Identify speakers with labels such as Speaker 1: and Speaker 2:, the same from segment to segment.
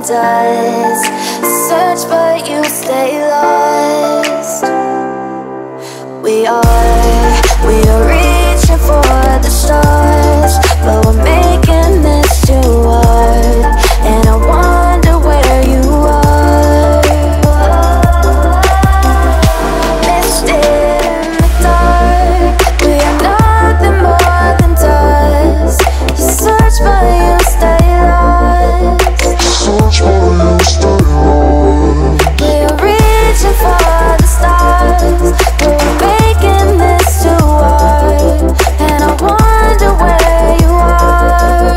Speaker 1: does. Search but you stay lost. We are reaching for the stars, but we're making this too hard. And I wonder where you are. Missed in the dark, we are nothing more than dust. You search but you stay lost. Search but you stay lost. We are reaching for the stars, but we're making this too hard. And I wonder where you are.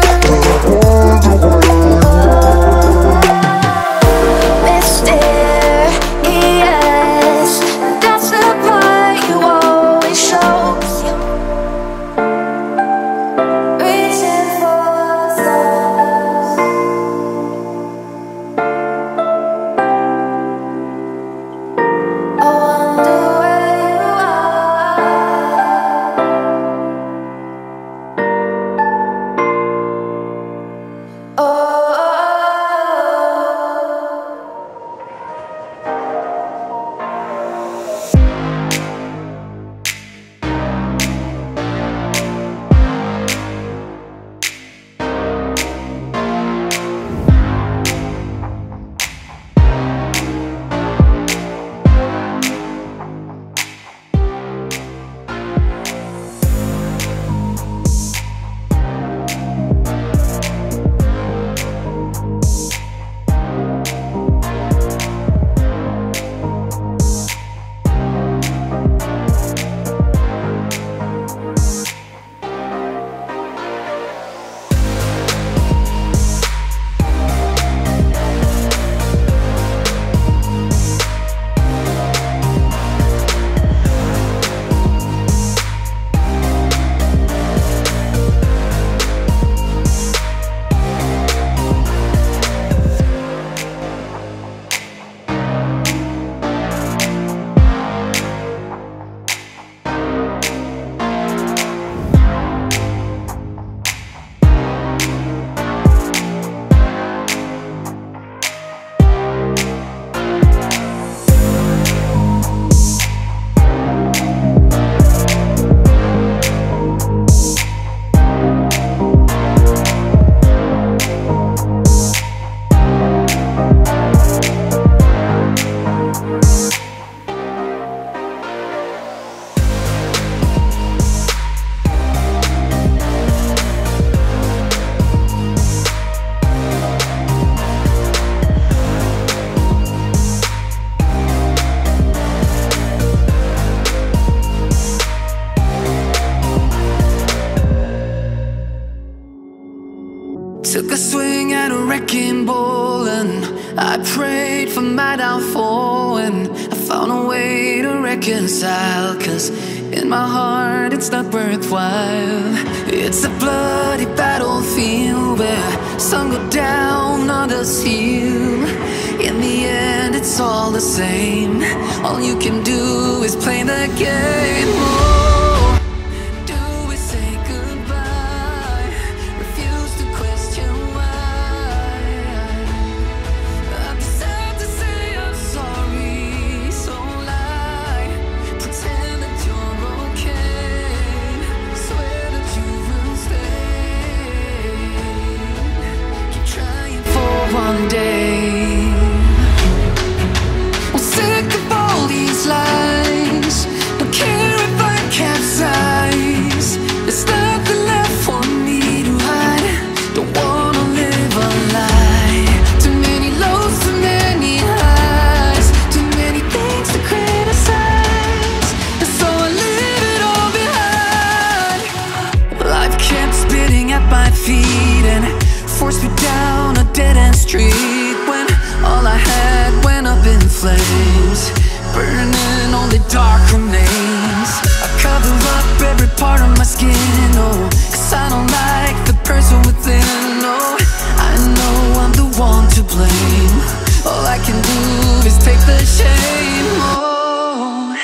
Speaker 1: 𝒕𝒉𝒊𝒔, that's the part you always show. Reaching for the stars. I wonder where you are. Oh.
Speaker 2: Took a swing at a wrecking ball and I prayed for my downfall, and I found a way to reconcile, 'cause in my heart it's not worthwhile. It's a bloody battlefield where some go down, others heal. In the end it's all the same. All you can do is play the game.
Speaker 1: One day, I'm sick of all these lies. Don't care if I capsize. There's nothing left for me to hide. Don't wanna live a lie. Too many lows, too many highs. Too many things to criticize, and so I leave it all behind. Life kept spitting at my feet and forced me down a dead-end street, when all I had went up in flames, burning only dark remains. I cover up every part of my skin, oh, 'cause I don't like the person within. Oh, I know I'm the one to blame. All I can do is take the shame. Oh,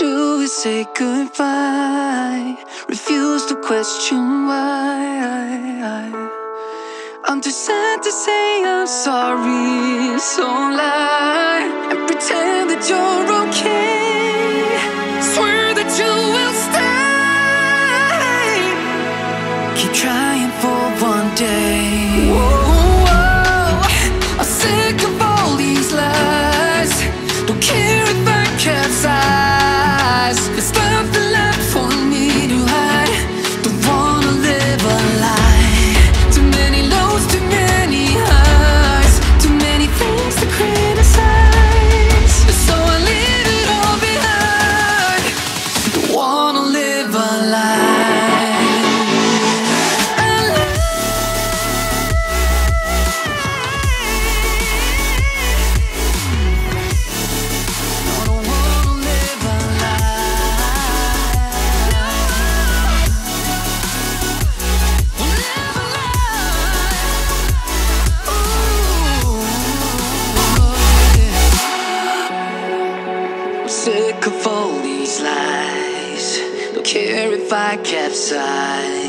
Speaker 1: do we say goodbye? Refuse to question why.
Speaker 2: I'm too sad to say I'm sorry, so lie and pretend that you're okay. Swear that you will stay. Keep trying for one day. Whoa, I'm sick of all these lies. Don't care if I capsize. There's nothing left for me to hide. Don't wanna live a lie. Too many lows, too many highs. Too many things to criticize. So I leave it all behind. Don't wanna live a lie. Sick of all these lies. Don't care if I capsize.